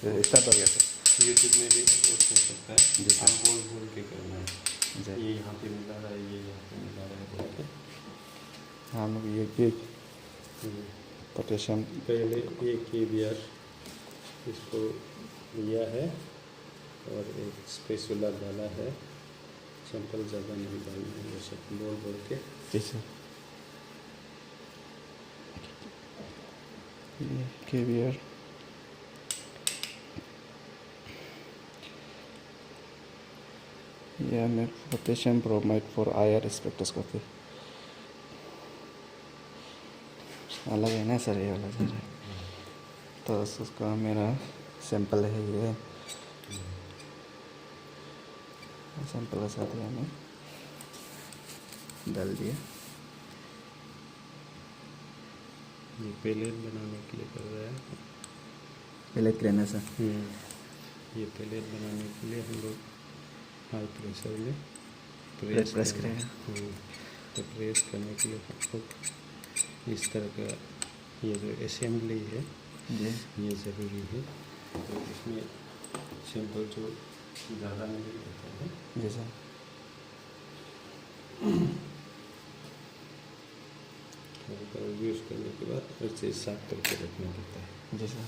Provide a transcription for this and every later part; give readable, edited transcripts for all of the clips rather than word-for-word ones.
Start हो गया sir. YouTube में भी अपलोड कर सकता है। जी सर। बोल बोल के करना है, जी। ये यहाँ पे मिला रहा है, ये यहाँ पे मिला रहा है बोल के। हम लोग ये कोटेशन पहले एक KBR इसको लिया है और एक स्पेसुला डाला है, सिंपल ज़्यादा नहीं डालना है, ये सब बोल बोल के। जी सर। ये KBR या में potassium bromide for IR spectroscopy अलग है ना सर, ये वाला सर। तो उसका मेरा सैंपल है, ये सैंपल के साथ ही हमें डाल दिया। ये पैलेट बनाने के लिए कर रहा है। पैलेट लेना सर। ये पैलेट बनाने के लिए हम लोग हाई प्रेशर में प्रेस करेंगे। तो प्रेस करने के लिए हम लोग इस तरह का ये जो असेंबली है जी ये ज़रूरी है। तो इसमें सिंपल जो ज़्यादा नहीं रहता है। जी सर। यूज़ करने के बाद ऐसे साफ करके रखना पड़ता है। जी सर।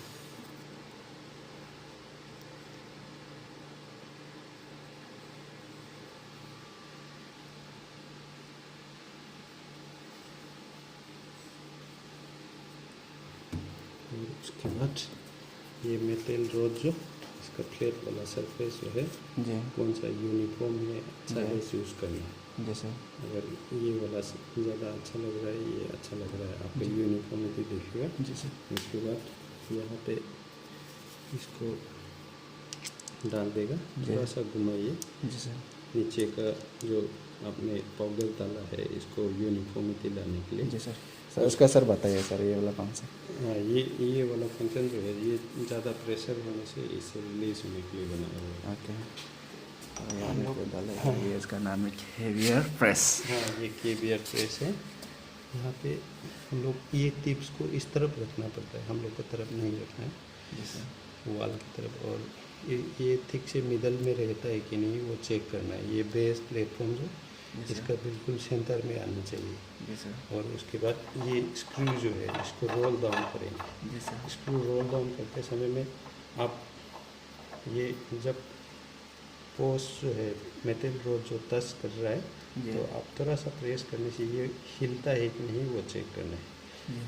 उसके बाद ये मेटल रोड जो इसका फ्लैट वाला सरफेस जो है जी कौन सा यूनिफॉर्म है अच्छा है यूज़ करना। जी सर। अगर ये वाला ज़्यादा अच्छा लग रहा है, ये अच्छा लग रहा है, आपको यूनिफॉर्मिटी देखिएगा। जी सर। उसके बाद यहाँ पे इसको डाल देगा, थोड़ा सा घुमाइए। जी सर। नीचे का जो आपने पाउडर डाला है इसको यूनिफॉर्मिटी लाने के लिए। जी सर। सर उसका सर बताइए सर, ये वाला फंक्शन। हाँ, ये वाला फंक्शन जो है ये ज़्यादा प्रेशर होने से इसे रिलीज होने के लिए बनाया हुआ है। ओके। और यहाँ पे डाला है, ये इसका नाम है KBR प्रेस। हाँ, ये KBR प्रेस है। यहाँ पे हम लोग ये टिप्स को इस तरफ रखना पड़ता है, हम लोग को तरफ नहीं रखना है, जी सर। वाल की तरफ। और ये ठीक से मिडल में रहता है कि नहीं वो चेक करना है। ये बेस प्लेटफॉर्म जो इसका बिल्कुल सेंटर में आना चाहिए। जी सर। और उसके बाद ये स्क्रू जो है इसको रोल डाउन करेंगे। जी सर। स्क्रू रोल डाउन करते समय में आप ये जब पोस्ट जो है मेटल रोड जो टच कर रहा है तो आप थोड़ा सा प्रेस करने से ये हिलता है कि नहीं वो चेक करना है।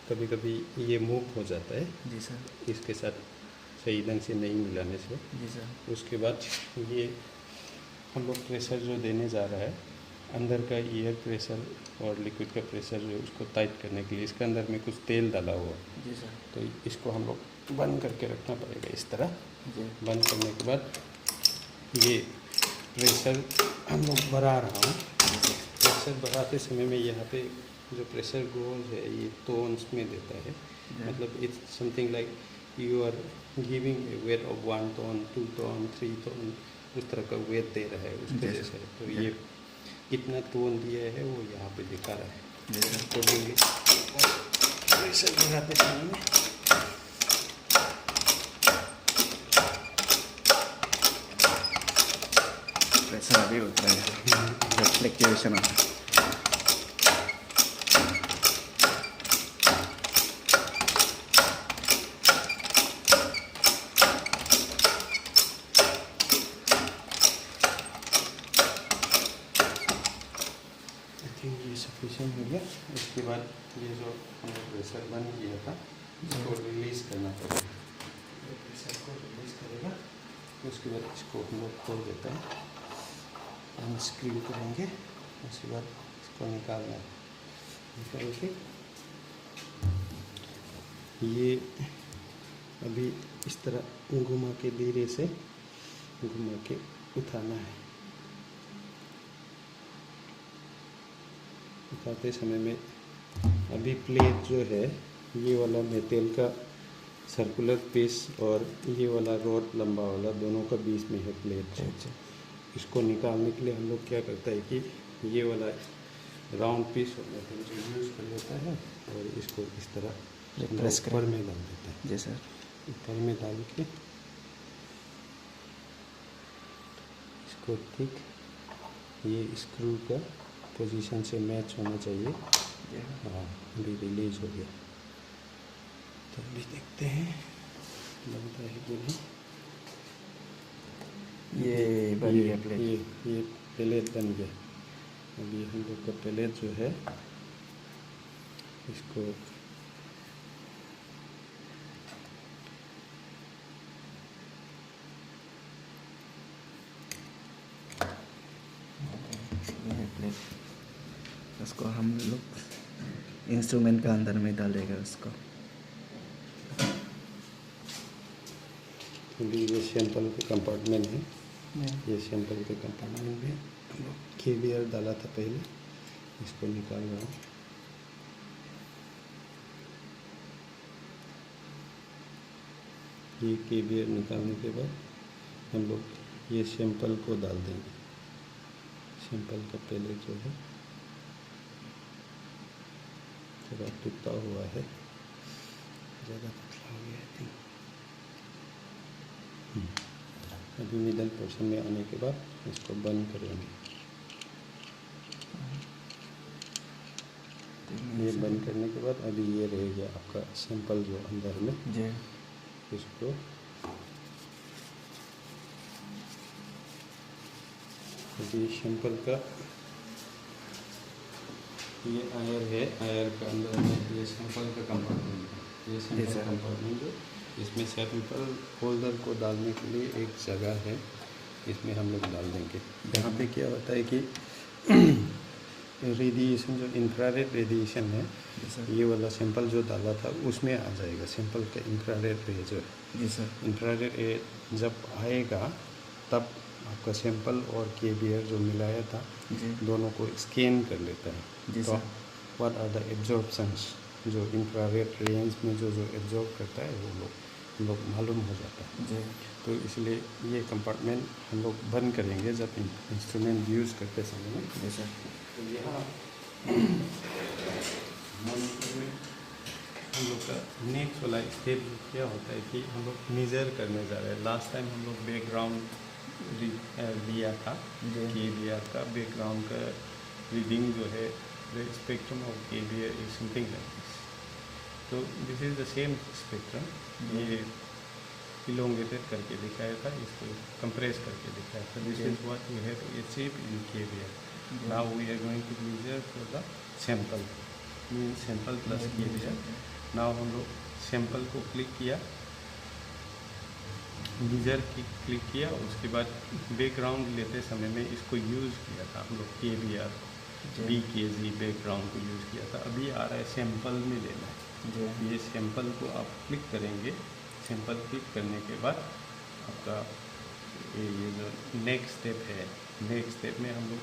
कभी कभी ये मूव हो जाता है जी सर। इसके साथ सही ढंग से नहीं मिलाने से। जी सर। उसके बाद ये हम लोग प्रेशर जो देने जा रहा है अंदर का एयर प्रेशर और लिक्विड का प्रेशर जो उसको टाइट करने के लिए इसके अंदर में कुछ तेल डाला हुआ है। जी सर। तो इसको हम लोग बंद करके रखना पड़ेगा इस तरह। जी। बंद करने के बाद ये प्रेशर हम लोग बढ़ा रहा हूँ। प्रेशर बढ़ाते समय में यहाँ पे जो प्रेशर गोज है ये टोन्स में देता है। मतलब it's something like you are giving a weight of 1 ton 2 ton 3 ton, उस तरह का वेट दे रहा है उसके जैसे। तो ये कितना टोन दिया है वो यहाँ पे दिखा रहा है। अकॉर्डिंगली प्रेशर बढ़ाते समय में प्रेशर अभी उतना है, फ्लक्चुएशन होता है। ये सफिशिएंट हो गया। उसके बाद ये जो हमने प्रेशर बंद किया था इसको रिलीज़ करना पड़ेगा। प्रेशर को रिलीज़ करेगा उसके बाद इसको हम लोग खोल देते हैं, अनस्क्रू करेंगे। उसके बाद इसको निकालना है। निकाल के ये अभी इस तरह घुमा के धीरे से घुमा के उठाना है। उठाते समय में अभी प्लेट जो है ये वाला मेटल का सर्कुलर पीस और ये वाला रॉड लंबा वाला दोनों का बीच में है प्लेट। इसको निकालने के लिए हम लोग क्या करता है कि ये वाला राउंड पीस मेटल जो यूज़ कर लेता है और इसको इस तरह प्रेस ऊपर में डाल देता है। जी सर। ऊपर में डाल के इसको ठीक ये स्क्रू का पोजीशन से मैच होना चाहिए। हाँ, अभी रिलीज हो गया, तो अभी देखते हैं बनता है कि नहीं। ये बन गया प्लेट। ये प्लेट बन गया। अभी हम लोग का प्लेट जो है इसको ये है प्लेट। उसको हम लोग इंस्ट्रूमेंट का अंदर में डालेगा उसको। अभी ये सैंपल के कंपार्टमेंट है। ये सैंपल के कंपार्टमेंट में हम लोग केबियर डाला था पहले, इसको निकाल रहा हूँ। ये केबियर निकालने के बाद हम लोग ये सैंपल को डाल देंगे। सैंपल का पहले जो है थोड़ा टूटा हुआ है, ज़्यादा पतला हो गया है। अभी मिडल पोर्शन में आने के बाद इसको बंद करेंगे। ये बंद करने के बाद अभी ये रह गया आपका सैंपल जो अंदर में जी। इसको अभी सैंपल का ये आयर है, आयर का अंदर में ये सैंपल का कंपार्टमेंट है। ये सैंपल कंपार्टमेंट जो इसमें सैंपल होल्डर को डालने के लिए एक जगह है, इसमें हम लोग डाल देंगे। यहाँ पे क्या होता है कि रेडिएशन जो इंफ्रारेड रेडिएशन है, ये वाला सैंपल जो डाला था उसमें आ जाएगा। सैंपल का इंफ्रारेड रे जो है, जी सर। इंफ्रारेड रे जब आएगा तब आपका सैंपल और केबियर जो मिलाया था जी। दोनों को स्कैन कर लेता है। जी तो सर। व्हाट आर द एब्जॉर्प्शंस, जो इंफ्रारेड रेंज में जो एब्जॉर्ब करता है वो लोग मालूम हो जाता है। जी। तो इसलिए ये कंपार्टमेंट हम लोग बंद करेंगे जब इंस्ट्रूमेंट यूज़ करते समय में। जी सर। तो यहाँ हम लोग का नेक्स्ट वाला स्टेप क्या होता है कि हम लोग मेजर करने जा रहे हैं। लास्ट टाइम हम लोग बैकग्राउंड लिया था केबियर का, बैकग्राउंड का रीडिंग जो है spectrum of KBr is something like this. तो this is the same spectrum. ये इलोंगेटेड करके दिखाया था, इसको कंप्रेस करके दिखाया था। This is what we have achieved in KBr. Now we are going to measure for the sample, mean sample plus KBr. Now हम लोग सैंपल को क्लिक किया, मेजर की क्लिक किया, उसके बाद बैकग्राउंड लेते समय में इसको यूज़ किया था हम लोग केबियर BKG बैकग्राउंड को यूज़ किया था। अभी आ रहा है सैंपल में लेना है। ये सैंपल को आप क्लिक करेंगे, सैंपल क्लिक करने के बाद आपका ये जो नेक्स्ट स्टेप है, नेक्स्ट स्टेप में हम लोग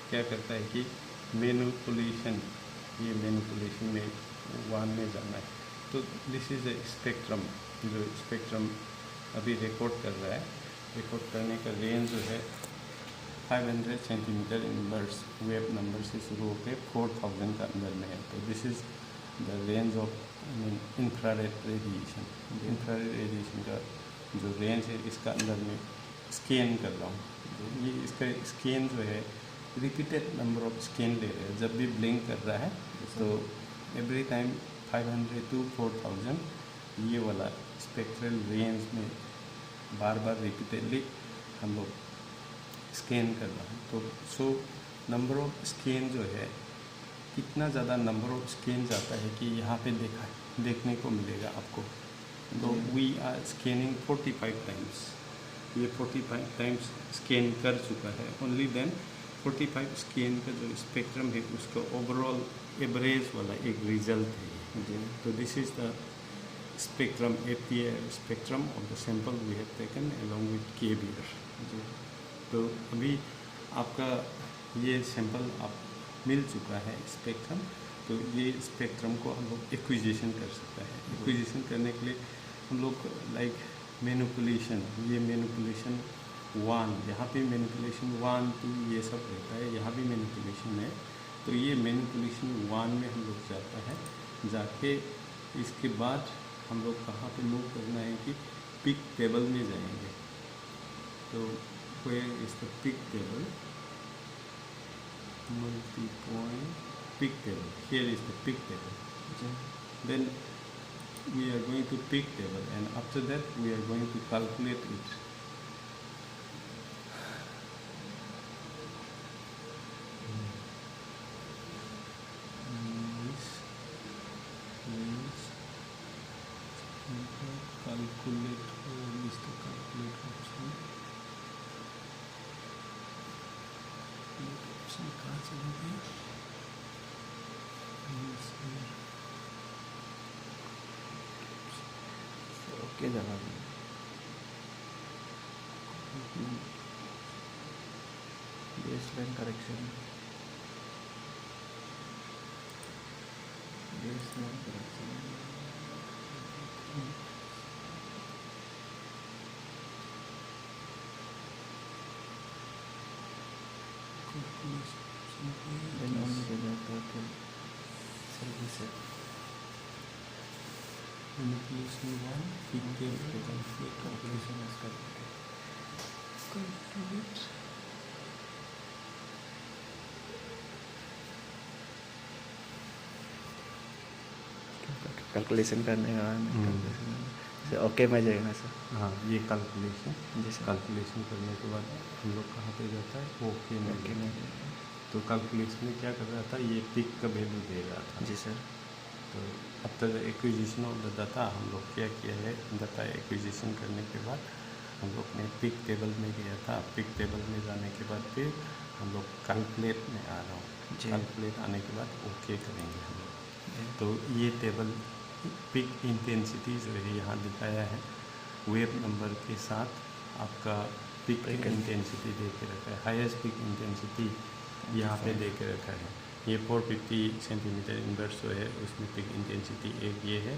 क्या करता है कि मैनिपुलेशन, ये मैनिपुलेशन में 1 में जाना है। तो दिस इज़ ए स्पेक्ट्रम, जो स्पेक्ट्रम अभी रिकॉर्ड कर रहा है। रिकॉर्ड करने का रेंज जो है 500 centimetre in birds, wave number से शुरू होकर 4000 का अंदर में है। तो this is the range of infrared radiation. Infrared radiation का जो रेंज है इसका अंदर में स्कैन कर रहा हूँ। ये इसका स्कैन जो है रिपीटेड नंबर ऑफ स्कैन ले रहे हैं। जब भी ब्लिंक कर रहा है तो एवरी टाइम 500 to 4000 ये वाला स्पेक्ट्रल रेंज में बार बार रिपीटेडली हम लोग स्कैन कर रहा हूँ। तो सो नंबर ऑफ स्कैन जो है, कितना ज़्यादा नंबर ऑफ स्कैन जाता है कि यहाँ पे देखने को मिलेगा आपको। तो वी आर स्कैनिंग 45 टाइम्स। ये 45 टाइम्स स्कैन कर चुका है। ओनली देन 45 स्कैन का जो स्पेक्ट्रम है उसका ओवरऑल एवरेज वाला एक रिजल्ट है। तो this is the spectrum, APR spectrum of the sample we have taken along with KBr. तो अभी आपका ये सैंपल आप मिल चुका है स्पेक्ट्रम। तो ये स्पेक्ट्रम को हम लोग एक्विजिशन कर सकते हैं। एक्विजिशन करने के लिए हम लोग लाइक मैनिपुलेशन, ये मैनिपुलेशन 1, यहाँ पे मैनिपुलेशन 1 2 ये सब रहता है, यहाँ भी मैनिपुलेशन है। तो ये मैनिपुलेशन 1 में हम लोग जाता है, जाके इसके बाद हम लोग कहाँ पे मूव करना है कि पिक टेबल में जाएंगे। तो where is the pick table? Multi-point pick table. Here is the pick table. Then we are going to pick table, and after that we are going to calculate it. Calculate, where is the calculate option? Calculate option कहाँ चला गया? Okay जगह baseline correction, baseline correction, then only the data service manipulation one, pick table, calculate calculation is calculated. calculate. Calculation करने का okay में जाएगा sir. हाँ, ये कैलकुलेशन, जी सर। कैलकुलेशन करने के बाद हम लोग कहाँ पे जाता है, ओके में ओके में तो कैलकुलेशन में क्या कर रहा था, ये पिक का वैल्यू दे रहा था। जी सर। तो after the acquisition of the data हम लोग क्या किया है, डाटा एक्विजिशन करने के बाद हम लोग ने पिक टेबल में गया था। पिक टेबल में जाने के बाद फिर हम लोग कैलकुलेट में आ रहा हूँ। कैलकुलेट आने के बाद ओके करेंगे हम लोग। तो ये टेबल पिक इंटेंसिटी जो है यहाँ दिखाया है, वेव नंबर के साथ आपका पिक इंटेंसिटी दे के रखा है। हाईएस्ट पिक इंटेंसिटी यहाँ पे दे के रखा है। ये 450 सेंटीमीटर इन्वर्स जो है उसमें पिक इंटेंसिटी एक ये है,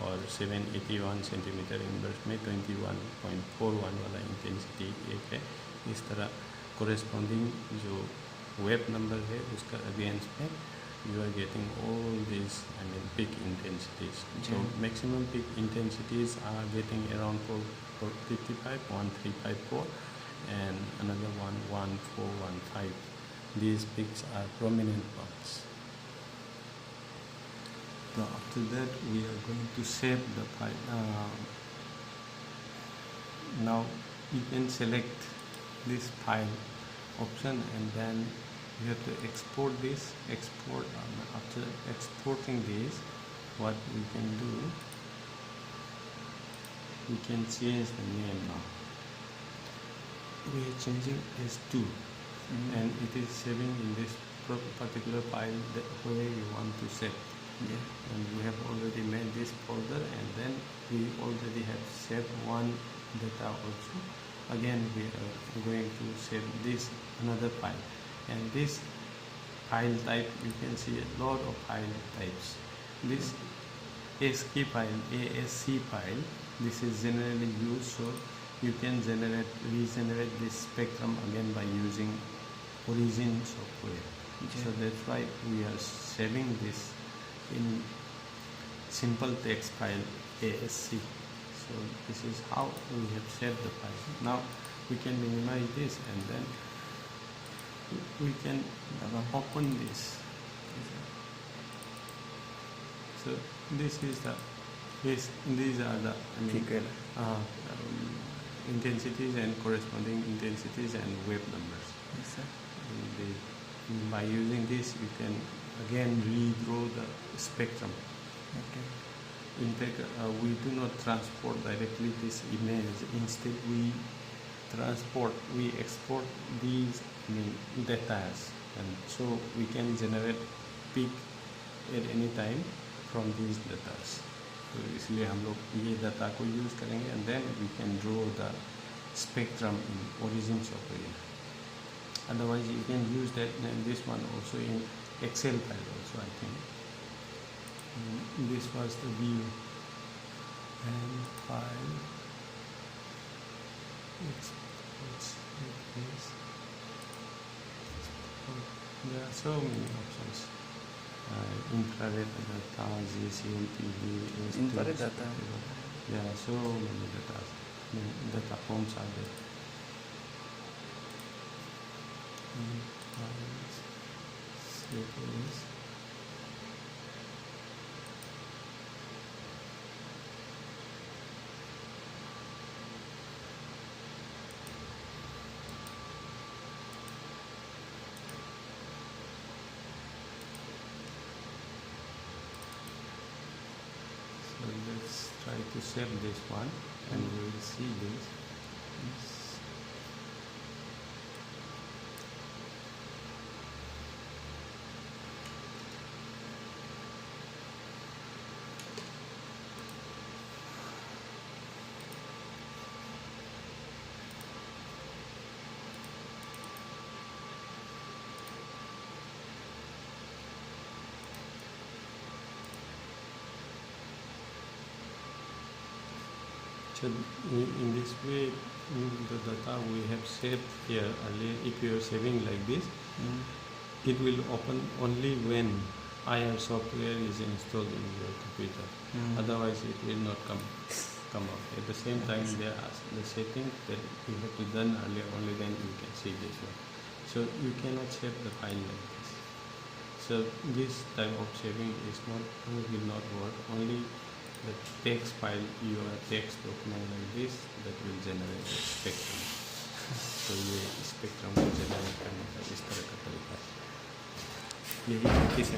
और 781 सेंटीमीटर इन्वर्स में 21.41 वाला इंटेंसिटी एक है। इस तरह कोरेस्पॉन्डिंग जो वेव नंबर है उसका अगेंस्ट में you are getting all these peak intensities. So maximum peak intensities are getting around 455, 1354, and another one 1415. These peaks are prominent ones. So after that we are going to save the file. Now you can select this file option, and then you have to export this. After exporting this, what we can do, we can change the name now. We are changing S2, and it is saving in this particular file where you want to save. And we have already made this folder, and then we already have saved one data also. Again we are going to save this another file, and this file type, you can see a lot of file types. This ASCII file, ASC file, this is generally used, so you can regenerate this spectrum again by using Origin software. So that's why we are saving this in simple text file ASC. So this is how we have saved the file. Now we can minimize this, and then we can open this. So this is these are the intensities and corresponding intensities and wave numbers. Yes, sir. By using this you can again redraw the spectrum. Okay. In fact, we do not transport directly this image. Instead we export these data, and so we can generate peak at any time from these data. तो इसलिए हम लोग ये data को use करेंगे, and then we can draw the spectrum in Origin software. Otherwise you can use that, and this one also in Excel file also, I think. This was the view and file. There are so many options. infrared data, GSM, TV, Infrared data. Yeah, so many data forms are there. Settings. So let's try to save this one and we will see this. So in this way, the data we have saved here earlier, if you are saving like this, it will open only when IR software is installed in your computer. Otherwise, it will not come out. At the same time, there are the settings that you have to done earlier. Only then you can see this one. So you cannot save the file like this. So this type of saving will not work. Only the text file, your text document like this, that will generate the spectrum. तो ये spectrum को generate करने का इस तरह का तरीका है। यही